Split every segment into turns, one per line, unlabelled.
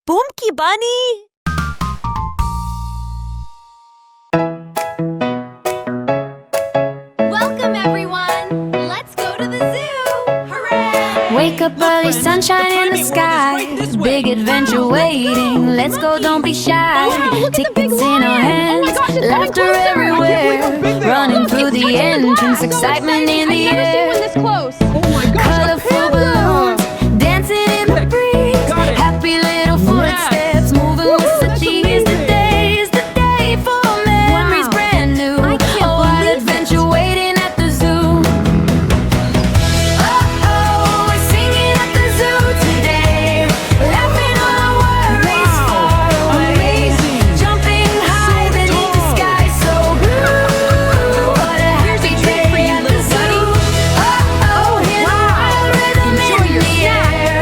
Pinki Bunny!
Welcome, everyone! Let's go to the zoo! Hooray!
Wake up early, sunshine in the sky. Big adventure waiting. Let's go, don't be shy. Tickets in our hands, laughter everywhere. Running through the entrance, excitement in the air. Colorful balloons, dancing in the breeze. Happy little footsteps, moving with the cheese. Today is the day for memories brand new. Oh, what adventure waiting at the zoo. Oh, we're singing at the zoo today, laughing all our worries far away. Jumping high beneath the sky so blue. What a happy day at the zoo. Oh, hear the wild rhythm in the air.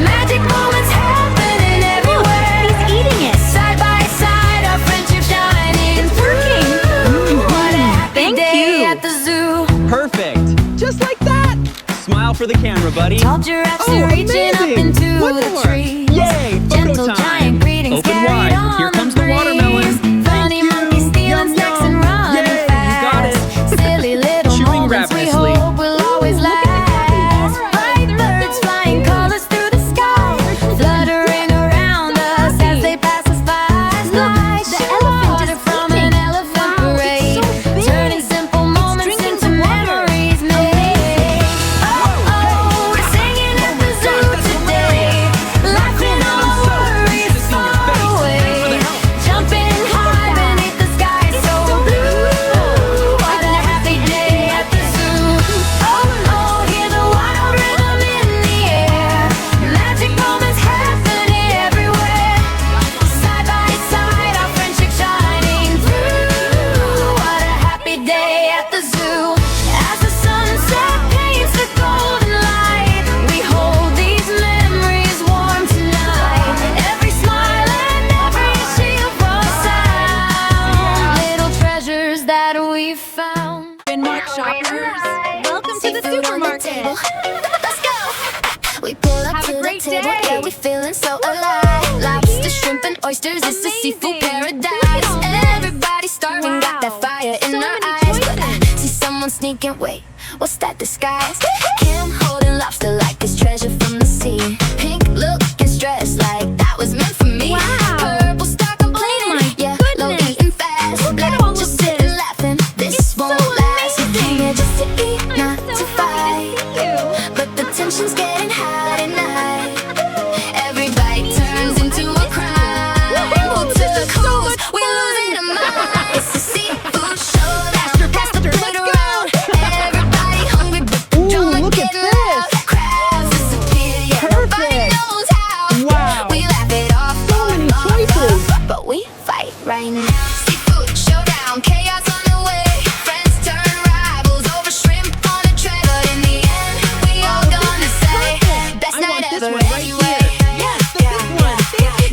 Magic moments happening everywhere.
He's eating it!
Side by side, our friendship shining through. What a happy day at the zoo.
Perfect! Just like that! Smile for the camera, buddy.
Tall giraffes reaching up
amazing.
into
One
the
more.
trees.
Yay! Photo
Gentle
time.
giant greetings
Open
carried
wide.
on
Here comes the
breeze.
watermelon.
Funny monkeys stealing snacks and running
Yay, you
fast.
got it.
Silly little
Chewing
moments we
ravenously.
hope will always last. Bright birds flying colors through the sky, fluttering around us as they pass us by.
the elephant is
from
eating.
an elephant
Wow, it's
parade,
so big.
turning simple moments
drinking
into
some water.
memories made. Oh, we're singing at the zoo today, laughing all our worries far away. Jumping high beneath the sky so blue. What a happy day at the zoo. Oh, hear the wild rhythm in the air. Magic moments happening everywhere. Side by side, our friendship shining through. What a happy day at the zoo. As the sunset paints the golden light, we hold these memories warm tonight. Every smile and every shiver sound, little treasures that we found.
Welcome to the supermarket!
Let's go. We pull up
Have
to
a great
the table,
day.
yeah, we feeling so alive. Lobster, shrimp, and oysters, it's a seafood paradise. Everybody's starving, got that fire in
So
their
many
eyes. But I
choices.
see someone sneaking, wait, what's that disguise? Kim holding lobster like it's treasure from the sea. Pink looking stressed like that was meant for me.
Wow.
Purple star complaining, yeah, low
goodness.
eating fast.
Look at
Black
all
just
of
sitting
this.
laughing, this
It's so
won't last.
amazing.
Came here just to eat, not
I'm
to
so
fight.
happy to see you!
But the tension's getting high tonight. Every bite turns into a crime. Hold to the cruise, we're losing our mind. It's a seafood showdown. Pass the plate around. Everybody hungry, but the drama
look at
getting
this.
loud. Crabs disappear, yeah, nobody
Perfect.
knows how.
Wow.
We laugh it off,
So many choices.
but we fight right now. Seafood showdown, chaos on the way. Friends turn rivals over shrimp on a tray. But in the end, we all gonna say, best
I
night
want this
ever
one right
anyway.
Yes, the big one.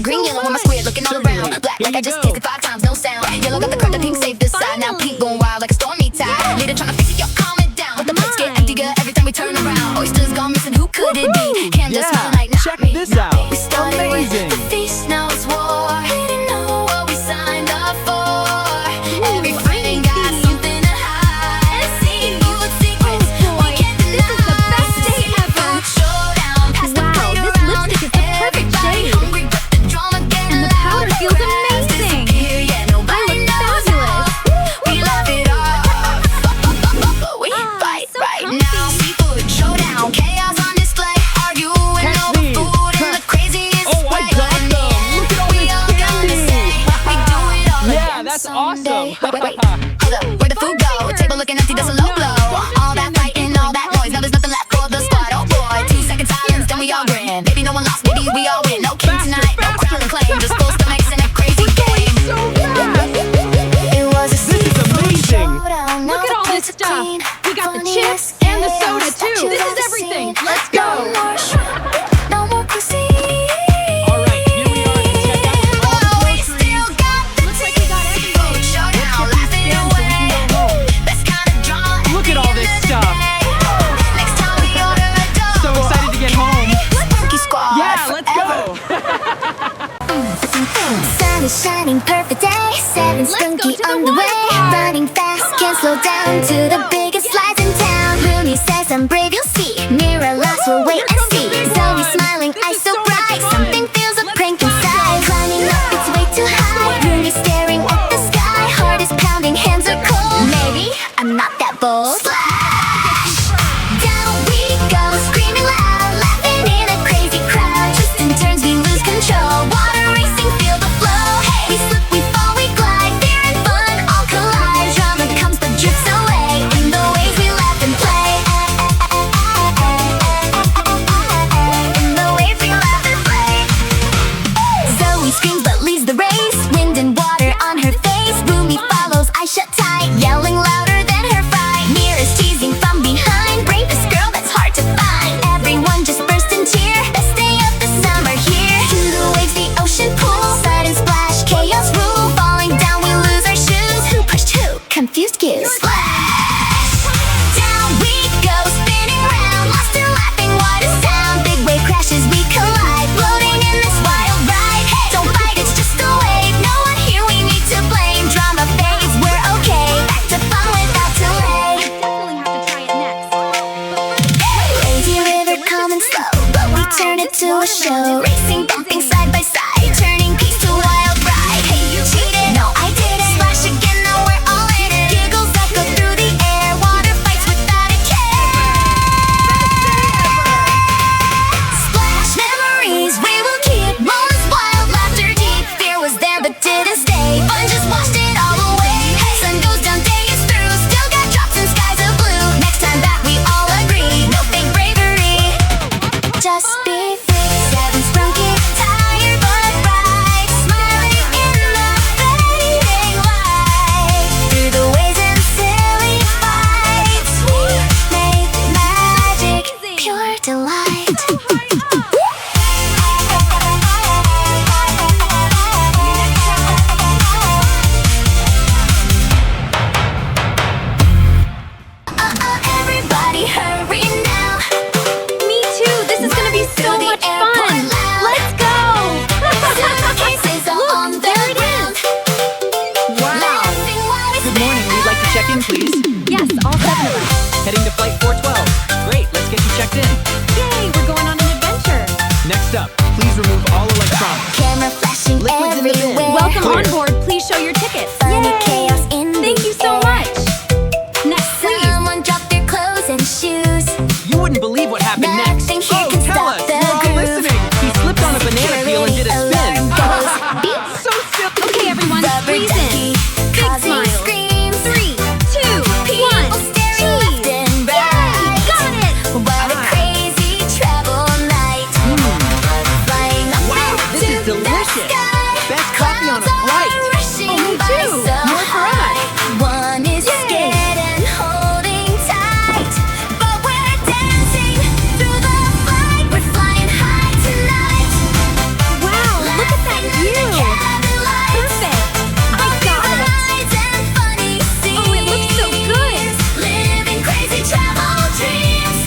Green, yellow, and my square looking all around. Black
Here
like I
you
just
go.
tasted 5 times, no sound. Yellow got the curve, the pink saved this side. Now pink going wild like a stormy tide. Leader trying to fix it, yo, calm it down. But the plates get emptier every time we turn around. Oysters gone missing, who could it be? Cam just
Yeah,
smile like, not
check
me,
this
not
out.
me. We started
Amazing.
with the feast, now it's war. We didn't know what we signed up for. Every friend got something to hide. And seafood secrets, we can't deny.
This is the best day ever.
Seafood showdown, pass the
Wow,
plate
this
around.
lipstick is the perfect
Everybody
shade.
hungry, but the drama getting
And the powder
loud.
feels
Crabs
amazing.
disappear, yeah, nobody
I look
knows
fabulous.
how. We laugh it off, but we fight
so
right
comfy.
now. Seafood showdown, chaos on display. Arguing
Catch
over
these.
food in the craziest
Oh, I
way.
got
But in
them.
the end,
Look at all
we
this
all gonna
candy.
say, we do it all
Yeah,
again
that's
someday.
awesome.
Wait, hold up, where'd the food go? Table looking empty, that's a low blow. All that fighting, all that noise, now there's nothing left for the squad. Oh boy, 2 seconds silence, then we all grin. Maybe no one lost, maybe we all win. No king tonight, no crown to claim, just full stomachs and a crazy game. It was a
This is amazing.
showdown,
Look at
now
all
the
this
plates are
stuff.
clean.
We got the
Funny
chips
as
and the soda,
chaos
too.
that you've
This is
ever
everything.
seen.
Let's
No
go.
more shrimp, no more cuisine.
All right, here we are to check out all the
Oh, we
groceries.
still got the
Looks like we got
tea.
everything.
Showdown,
Let's get
laughing
these scans so we
away.
can go home.
Best kind of drama at
Look
the
at all
end
this
of the
stuff.
day. Next time we order a
So
double.
excited to get home.
Pinki Squad
Yeah, let's
forever.
go.
Sun is shining, perfect day. Seven
Let's go
spunky
to the
on the way.
water park.
Running fast, can't slow down to the biggest slides in town. Rooney says I'm brave, you'll see. Mirror lost, we'll wait and see. Zoe smiling, eyes so bright. Something feels a prank inside. Climbing up, it's way too high. Rooney staring at the sky. Heart is pounding, hands are cold. Maybe I'm not that bold. Down we go, screaming loud, laughing in a crazy crowd. Twists and turns, we lose control. Water racing, feel the flow. Hey, we slip, we fall, we glide. Fear and fun all collide. Drama comes but drifts away. In the waves we laugh and play. In the waves we laugh and play. Zoe screams but leaves the race. Wind and water on her face. Rumi follows, eyes shut tight, yelling louder than her fright. Mirrors teasing from behind. Bravest girl that's hard to find. Everyone just burst in cheer. Best day of the summer here. To the waves, the ocean pool. Sudden splash, chaos rule. Falling down, we lose our shoes. Who pushed who? Confused cues. Splash! Down we go, spinning round. Lost and laughing, what a sound. Big wave crashes, we collide. Floating in this wild ride. Hey, don't fight, it's just a wave. No one here we need to blame. Drama fades, we're okay. Back to fun without delay.
Definitely have to try it next.
Lazy river coming slow, but we turn it to a show. Racing, bumping side by side, turning peace to a wild ride. Hey, you cheated? No, I didn't. Splash again, now we're all in it. Giggles echo through the air. Water fights without a care. Splash memories, we will keep. Moments wild, laughter deep. Fear was there but didn't stay. Fun just washed it all away. Sun goes down, day is through. Still got drops and skies of blue. Next time back we all agree. No fake bravery, just be free. Seven spunky, tired but bright. Smiling in the fading light. Through the waves and silly fights, we make magic, pure delight. Everybody hurry now.
Me too. This is gonna be so much fun. Let's go.
Suitcases are on the
there it
ground. Laughing, what is
Good morning. We'd like to check in, please.
Yes, all 7 of us.
Heading to flight 412. Great, let's get you checked in.
Yay, we're going on an adventure.
Next up, please remove all electronics.
Camera flashing
Liquids in the bin.
everywhere.
Welcome
Clear.
on board. Please show your tickets.
Funny
Yay.
chaos in
Thank
the
you so
air.
much. Next, please.
Someone dropped their clothes and shoes.
You wouldn't believe what happened next.
Nothing here
Oh,
can
tell
stop
us.
the
We're all
groove.
listening. He slipped on a banana peel and did a spin.
Alarm goes beep.
So silly.
Okay, everyone,
Rubber
squeeze
ducky,
in. Big
causing
smile.
screams.
3, 2, 1.
People staring left and right.
Got it.
What a crazy travel night. Flying up
Wow, this
to
is delicious.
the sky.
Best coffee on a
Clouds
flight.
are rushing
Oh, me
by
too.
so
More for us.
high. One is scared and holding tight, but we're dancing through the flight. We're flying high tonight.
Wow, look at that view. Perfect. I got it. Oh, it looks so good.
Living crazy travel dreams.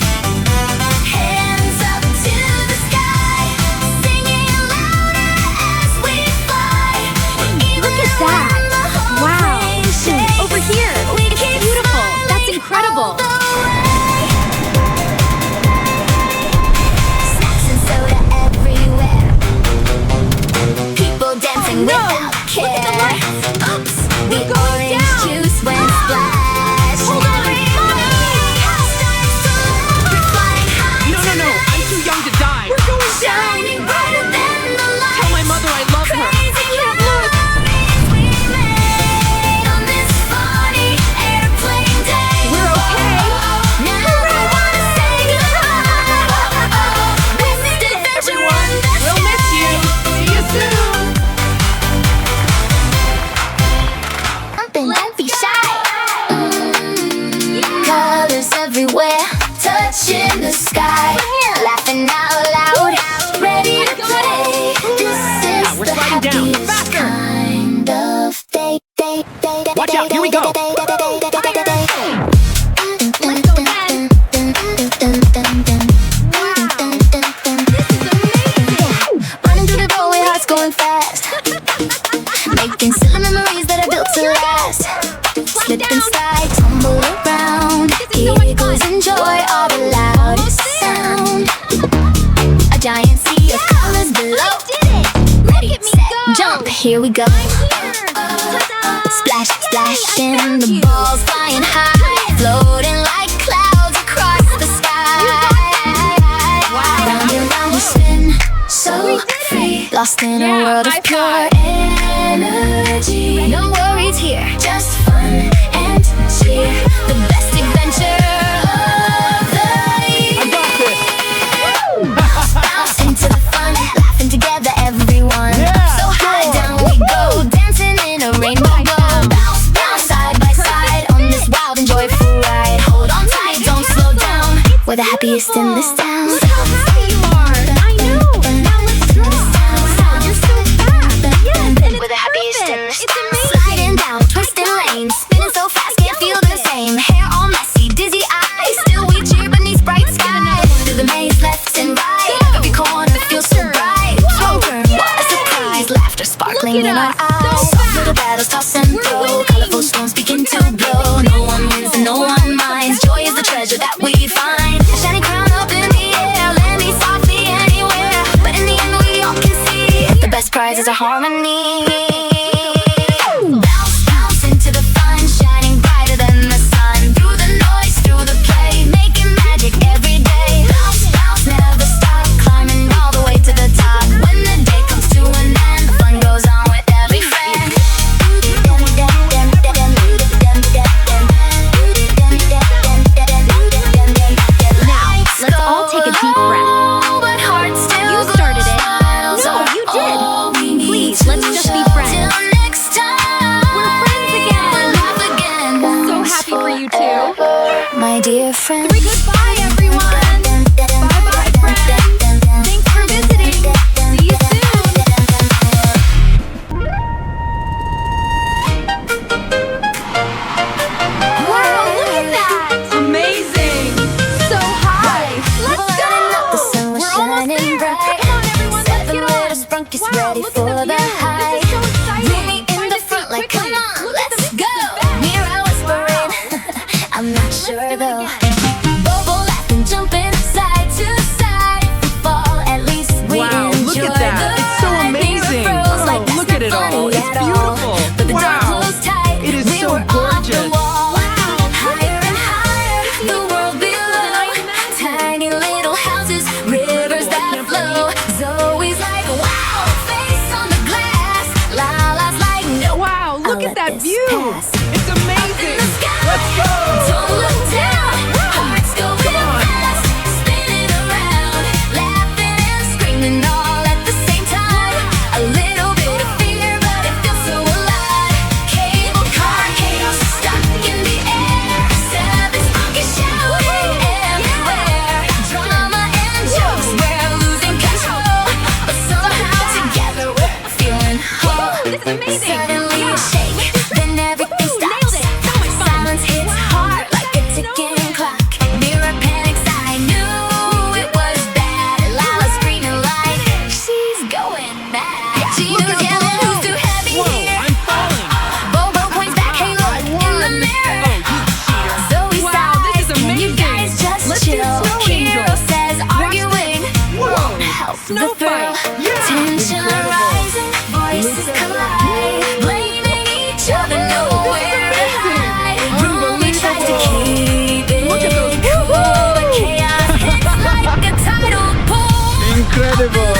Hands up to the sky, singing louder as we fly.
Look at that. Wow. Over here. It's beautiful. That's incredible.
Snacks and soda everywhere. People dancing
Oh, no.
without care.
Look at the lights.
Oops, the
We're going
orange
down.
juice went splash.
Hold on.
We're flying high
No, no, no. I'm too young to die.
We're going down.
shining brighter than the lights.
Tell my mother I love her.
Crazy memories we made on this funny airplane day.
We're okay.
Now I wanna say goodbye. This adventure wonderful.
We'll miss you. See you soon.
Don't be shy. Colors everywhere, touching the sky, laughing out loud, ready to play. This is
We're
the
sliding down.
happiest
Faster.
kind of day.
Watch out, here we go.
Let's go again. Wow. This is amazing.
Running through the doorway, hearts going fast. here we go. Splash, splashing, the balls flying high, floating like clouds across the sky. Round and round we spin, so free, lost in a world of pure energy. No worries here, just fun and cheer. The best adventure of the year. Bounce into the fun, laughing together, everyone. So high down we go, dancing in a rainbow glow. Bounce, bounce, side by side on this wild and joyful ride. Hold on tight, don't slow down. We're the happiest in this town.
Look how happy you are. I know. Now let's go. Wow, you're so fast. Yes, and it's
We're the happiest in
perfect.
this
It's
town.
amazing.
Sliding down, twisting lanes, spinning so fast, can't feel the same. Hair all messy, dizzy eyes, still we cheer beneath bright skies. Through the maze, left and right, every corner feels so bright. Wrong turn, what a surprise, laughter sparkling
Look
in
at
our
us, so
eyes. Soft little battles toss and throw, colorful storms begin to blow. No one wins and no one minds. Joy is the treasure that we find. Shining crown up in the air, landing softly anywhere. But in the end, we all can see the best prize is our harmony. Bounce, bounce into the fun, shining brighter than the sun. Through the noise, through the play, making magic every day. Bounce, bounce, never stop, climbing all the way to the top. When the day comes to an end, the fun goes on with every friend.
Now, let's all take a deep breath.
But hearts still
You started it. No, you did. Please, let's just be friends.
Till next time.
We're friends again.
We'll laugh again.
So happy for you too.
My dear friend.
Goodbye, everyone. Bye-bye, friends. Thanks for visiting. See you soon. Wow, look at that.
Amazing!
So high. Let's
The sun
go.
was
We're almost
shining
there.
bright.
Come on, everyone. Let's
Seven
get
little
on.
sprunkies
Wow,
ready
look
for
at
the
view.
high.
This is so exciting.
Meet me in
Find
the
a
front,
seat
like,
quickly.
come on,
Look at
let's
the
go.
back.
Here I whispering. I'm not sure though. Bobo laughing, jumping side to side. If we fall, at least we
Wow, look
enjoy
at that.
the
It's so
ride.
amazing.
Never froze, like,
Oh, look
that's
at it
not
all.
funny
It's
at all.
beautiful.
But the door
Wow.
closed tight.
It is
We
so
were off the
gorgeous.
wall. Higher and higher, the world below. Tiny little houses, rivers that flow. Zoe's like, wow, face on the glass. Lala's like, no.
Wow, look
I'll
at
let
that
this
view.
pass.
It's amazing!
In the sky,
Let's go!
don't look down. Hearts going fast, spinning around, laughing and screaming all at the same time. A little bit of fear, but it feels so alive. Cable car chaos stuck in the air. Seven monkeys shouting everywhere. Drama and jokes, we're losing control, but somehow together we're feeling whole.
This is amazing.
Suddenly we shake, then everything stops.
nailed it. So much fun.
Silence hits hard like a ticking clock. Mirror panics, I knew it was bad. Lala screaming like she's going mad. Gino's yelling, who's too heavy
Whoa,
here?
I'm falling!
Bobo points back, hey look in the mirror. Zoe
Wow,
sighs,
this is
can you
amazing.
guys just
Let's do
chill?
Snow
Hero
Angel.
says arguing won't help the
Snow
thrill.
fight.
Tension rising, voices collide, blaming each other, nowhere to hide. Rumi tries to keep it cool, but chaos hits like a tidal pool.
Incredible!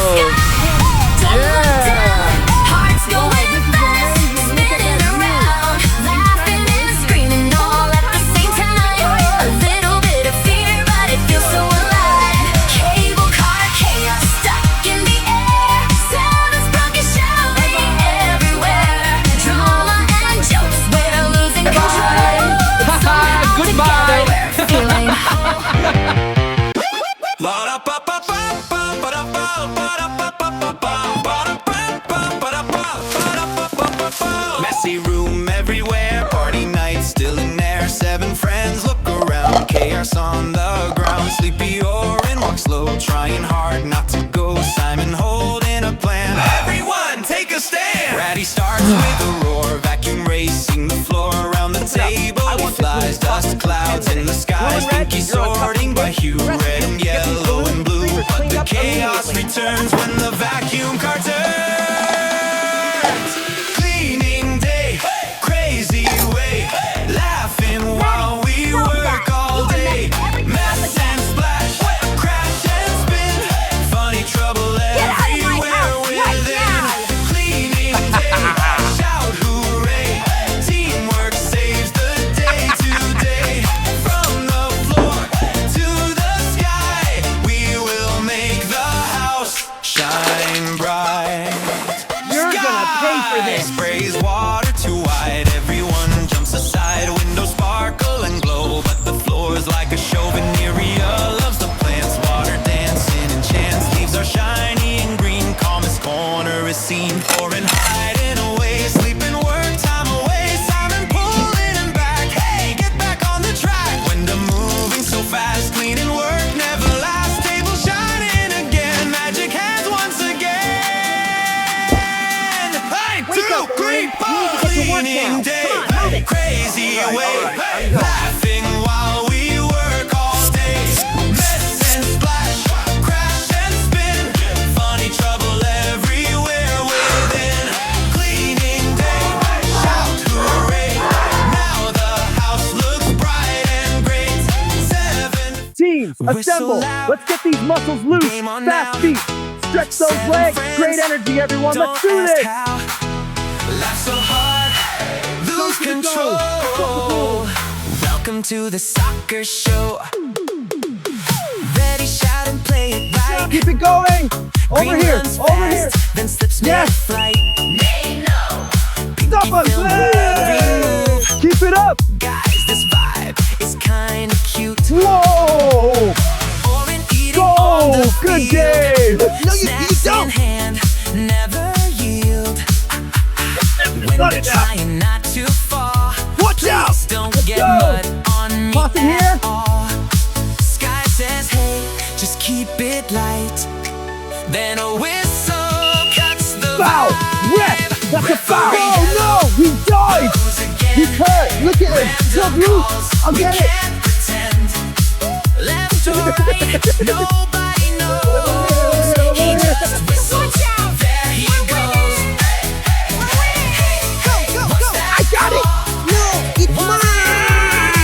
Don't look down, hearts going fast, spinning around, laughing and screaming all at the same time. A little bit of fear, but it feels so alive. Cable car chaos stuck in the air. Seven sprunky shouting everywhere. Drama and jokes, we're losing control. But somehow
Goodbye.
together we're feeling whole.
Messy room everywhere, party night still in there. Seven friends look around, chaos on the ground. Sleepy Orin walk slow, trying hard not to go. Simon holding a plan. Everyone take a stand. Ratty starts with a roar, vacuum racing the floor around the table. He flies, dust clouds in the skies. Pinky sorting by hue, red and yellow and blue. But the chaos returns when the vacuum car turns. sky. Sprays water too wide. Everyone jumps aside. Windows sparkle and glow, but the floor's like a show. Veneria loves the plants. Water dancing and chance. Leaves are shiny and green. Calmest corner is seen. Pouring, hiding away. Sleeping, work time away. Simon pulling him back. Hey, get back on the track. Window moving so fast. Cleaning work never lasts. Table shining again. Magic hands once again. Hey, two, three, four. Cleaning day. Crazy way. Laughing while we work all day. Mess and splash. Crash and spin. Funny trouble everywhere within. Cleaning day. Shout hooray. Now the house looks bright and great. 7.
Teams,
We're so
assemble.
loud.
Let's get these muscles loose.
Game on
Fast
now.
feet. Stretch those
7
legs.
friends.
Great energy, everyone.
Don't
Let's do
ask
this.
how. Laugh so hard, lose
Go, go,
control. Welcome to the soccer show. Ready, shout and play it right.
Keep it going. Over
Green
here.
runs
Over here.
fast, then slips
Yes.
mid-flight. They know.
Stop
Pinki
us.
film every move.
Keep it up.
Guys, this vibe is kinda cute.
Whoa.
Or in eating on
Go.
the
Good
field.
game. No, you
Snacks
don't.
in hand, never yield. When
Got
you're
it now.
trying not to fall,
Watch out.
please don't
Let's
get
go.
mud on me
Toss it here.
at all. Sky says, hey, just keep it light. Then a whistle cuts the
Foul.
vibe.
Yes. That's a foul.
Referee
Oh, no. He died.
goes again.
He's hurt. Look at him. Still
Random
loose.
calls,
I'll
we
get it.
can't pretend. Left or right, nobody knows. He just whistles. There he goes. What's that?
I got it. No, it's
Wasn't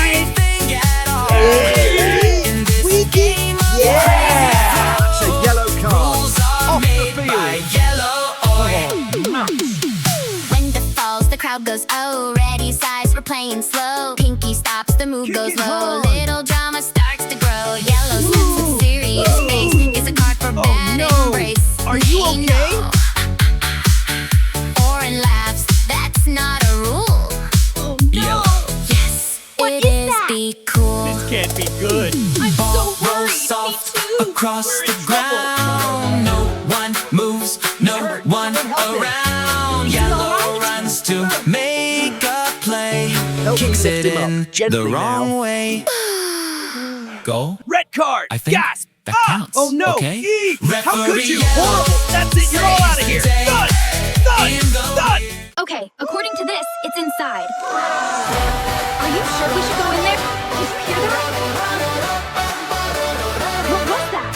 anything at all. In this game of
Yeah.
That's
a yellow card.
rules are made by yellow oil.
When the falls, the crowd goes, oh, ready, size, we're playing slow. Pinky stops, the move
Kick
goes
it
low.
hard.
Little drama starts to grow. Yellow steps with serious face. It's a card for bad
no.
embrace.
Are you
They
okay?
know. Orin laughs, that's not a rule.
Yellow.
Yes,
What
it
is
is
that?
be cool.
Can't be good.
Ball rolls soft across the ground. No one moves, no one around. Yellow runs to make a play.
Help me
Kicks
lift
it
him up
in
gently
the wrong
now.
way. Goal?
Red card.
I think
Gasp.
that counts.
Oh no.
Okay.
Eek. How could
Referee
you?
yells.
Horrible. That's it. You're all out of here.
Saves the
Done.
day.
Done.
In the
Done.
lead.
Okay, according to this, it's inside. Are you sure we should go in there? Did you hear that? What was that?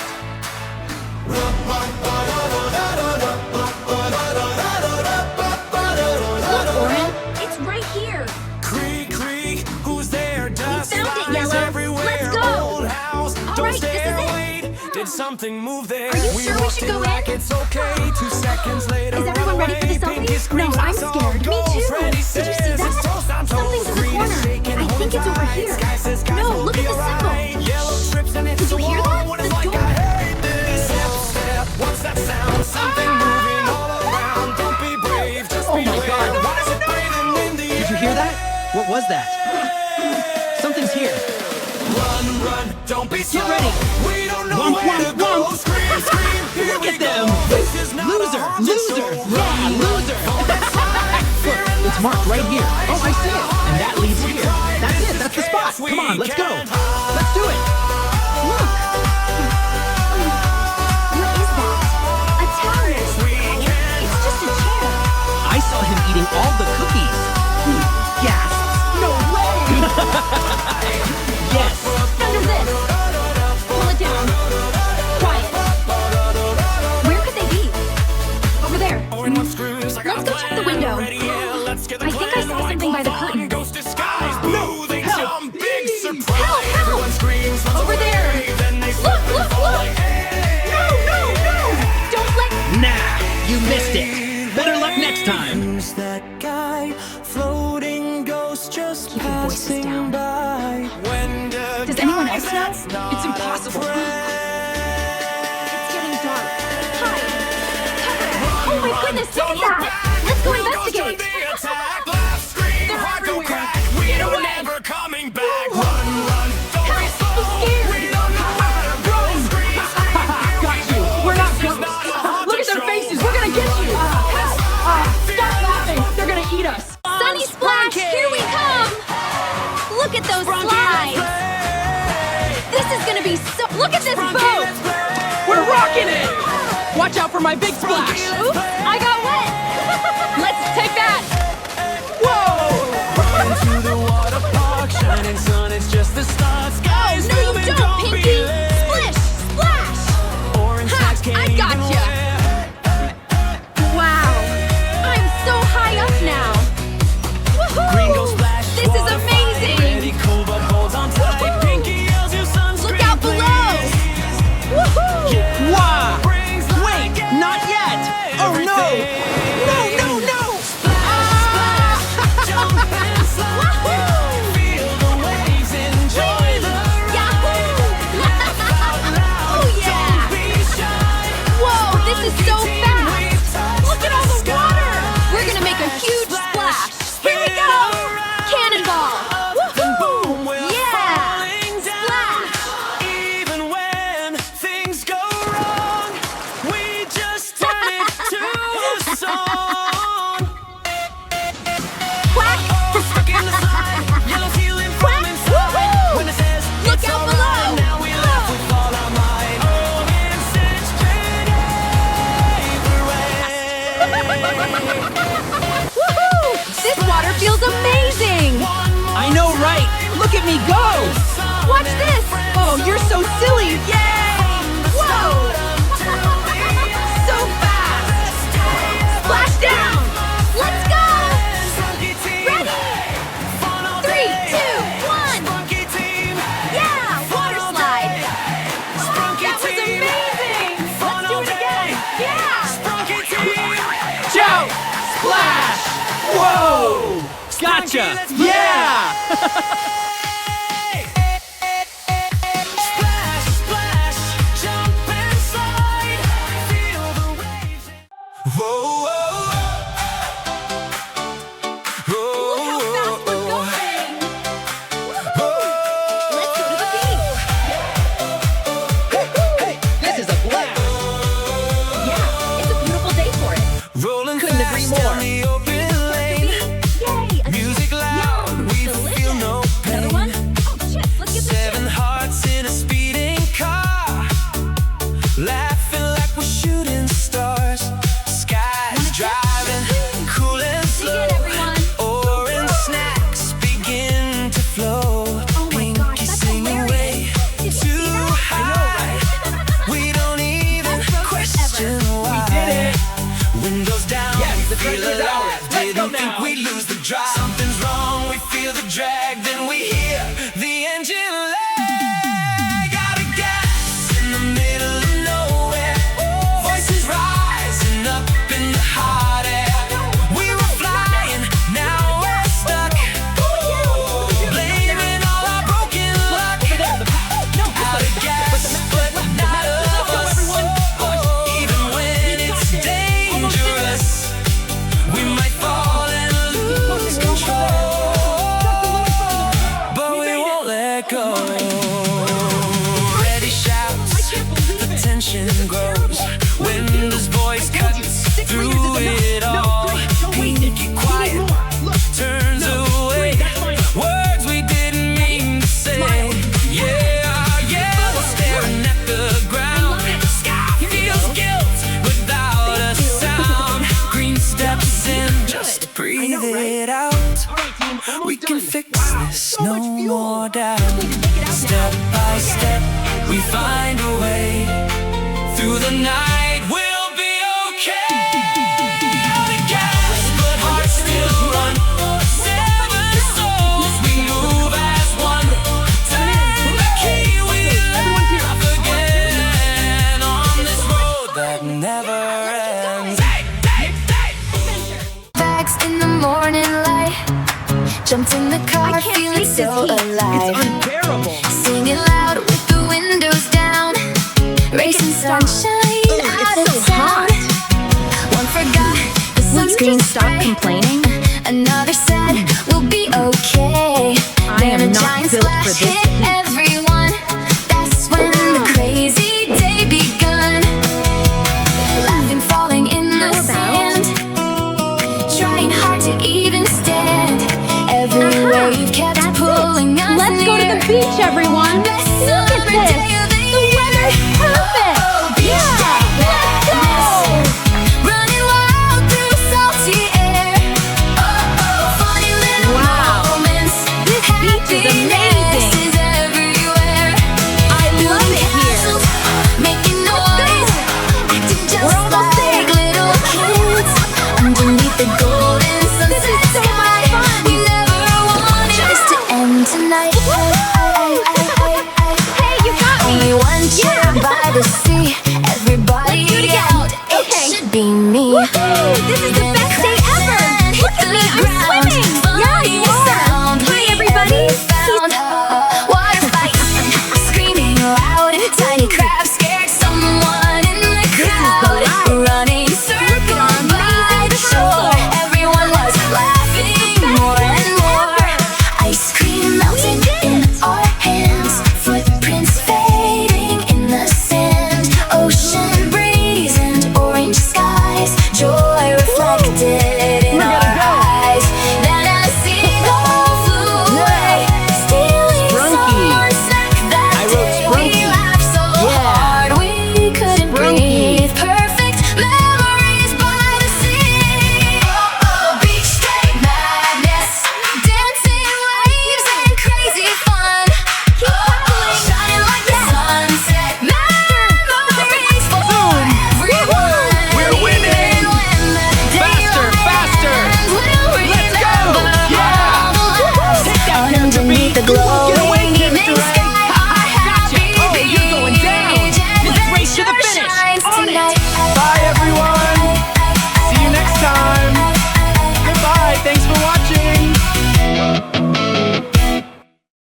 Look, Orin, it's right here.
Creak, creak, who's there? Dust
found it,
flies
Yellow.
everywhere.
Let's go.
Old house,
All
don't
right,
stay
this is it.
late. Did something move there?
Are you sure we
walked
should go
like
in?
it's okay. 2 seconds later,
Is everyone ready for the
away.
selfie?
Pinky screams,
No, I'm
I saw
scared. Me
goals.
too.
Ready,
Did you see
says,
that?
it's toast, I'm told.
Something's in the
Green is
corner.
shaking,
I think
hold
it's over
tight.
here.
Sky says, guys,
No,
will
look
be
at the symbol.
alright. Yellow trips and it's
Did you
a
hear
wall.
that?
What
The
if like
door.
I hate this? Step, step, what's that sound? Something moving all around. Don't be brave, just
Oh my
beware.
God.
Why is it breathing in the
Did you hear that? What was that? Something's here.
Run, run, don't be slow.
ready.
We don't know
Womp,
where to
womp,
go.
womp.
Scream, scream, here
Look
we
at
go.
them.
This is not
Loser,
a haunted
loser.
show.
Yeah, loser. Look, it's marked right here. Oh, I see it. And that leads here. That's it. That's the spot. Come on, let's go. Let's do it.
Look. What is that? A tower. It's just a chair.
I saw him eating all the cookies. Yes.
No way.
Yes.
Now do this. Pull it down. Quiet. Where could they be? Over there. Let's go check the window. I think I saw something by the curtain.
Ghost disguise, blue, they jump, big surprise.
Help, help.
Everyone screams, runs
Over there.
away, then they
Look,
slip and
look,
fall
look.
like, hey.
No, no, no. Don't let...
Nah, you missed it. Better luck next time.
Who's that guy? Floating ghost just
Keep your voices
passing
down.
by. When the
Does anyone
guy
else know?
that's not
It's impossible.
a friend.
It's getting dark. Hide. Cover it. Oh my goodness, look at that. Let's go investigate. Bunny Splash, here we come! Look at those slides! This is gonna be so... Look at this boat!
We're rocking it! Watch out for my big splash!
Oops, I got wet! Let's take that!
Into the water park, shining sun, it's just the start. Sky is
No, you
moving,
don't,
be
Pinky!
late.
Splish! Splash!
Orange
Ha!
flags can't
I
even
gotcha!
wear.
Wow! I'm so high up now!
Green goes
Woohoo!
splash,
This is
water fly,
amazing!
ready, cool, but holds on tight.
Woohoo!
Pinky yells your sunscreen,
Look out below!
please.
Woohoo!
Wow!
Brings
Wait,
light
not yet! Oh no! No, no, no!
Jump and slide. Feel the waves, enjoy the
Yahoo! Oh yeah!
be shy.
Whoa, this is so fast! Look at all the water! We're gonna make a huge splash! Here we go! Cannonball!
Boom,
Woohoo!
we're
Yeah!
falling down.
Splash!
Even when things go wrong, we just turn it to a song.
Quack!
We're stuck in the slide, yellow's healing from
Quack!
inside.
Woohoo!
When it says
Look
it's
out
alright,
below!
now we laugh with all our might. Oh, and since
Woohoo! This water feels amazing!
I know, right? Look at me go!
Watch this!
Oh, you're so silly!
Yay! Whoa! So fast! Splash down! Let's go! Ready? 3, 2, 1! Yeah! Water slide! That was amazing! Let's do it again! Yeah!
Ciao! Splash! Whoa! Gotcha! Yeah!
Splash, splash, jump and slide. Feel the waves. Whoa, whoa,
Look how fast we're going! Let's go to the beach!
This is a blast!
Yeah, it's a beautiful day for it.
rolling
Couldn't agree
fast down
more.
the open lane.
Yay!
Music loud, we
delicious.
feel no
Another
pain.
one? Oh, chips. Let's get the
7
chips.
hearts in a speeding car, laughing like we're shooting stars. Skies driving, cool and
Dig
slow.
in, everyone.
Orange snacks begin to flow.
Oh my gosh,
Pinky
that's
sing
hilarious.
away
Did you see
too
that?
high. We don't even question why. Windows down,
Yes,
we
the
feel
treasure's ours.
alive.
Let's go
Didn't think
now.
we'd lose the drive. Something's wrong, we feel the drag. Then we hear the engine lag. Got a gas in the middle of nowhere. Voices rising up in the hot air. We were flying, now we're stuck. Blaming all our broken luck. Out of gas, but not of us. Even when it's dangerous, we might fall and lose control, but we won't let go. Ready shouts, the tension grows. Windows voice cuts through it all. Pinky quiet, turns away. Words we didn't mean to say. Yeah, yeah, we're staring at the ground. Sky feels guilt without a sound. Green steps in, just breathe it out. We can fix this, no more doubt. Step by step, we find a way. Through the night, we'll be okay. Out of gas, but hearts still run. 7 souls, we move as one. Turn the key, we laugh again on this road that never ends.
Bags in the morning light. Jumped in the car,
I can't
feeling
take this
so
heat.
alive.
It's unbearable!
Singing loud with the windows down. Racing sunshine out
it's
of
so
town.
hot.
One forgot the
Will you
sunscreen
just stop
spray.
complaining?
Another said we'll be okay.
I
Then
am
a
not
giant
built for
splash
this
hit
heat.
everyone. That's when the crazy day begun. Laughing, falling in the
How about-
sand. Trying hard to even stand. wave kept pulling us
Let's go to the
near.
beach, everyone. Look at this. The weather's perfect. Yeah, let's go.
Running wild through salty air. Funny little moments.
This beach is amazing.
Happiness is everywhere.
I love it here.
Making noise, acting just
We're almost
like little kids underneath the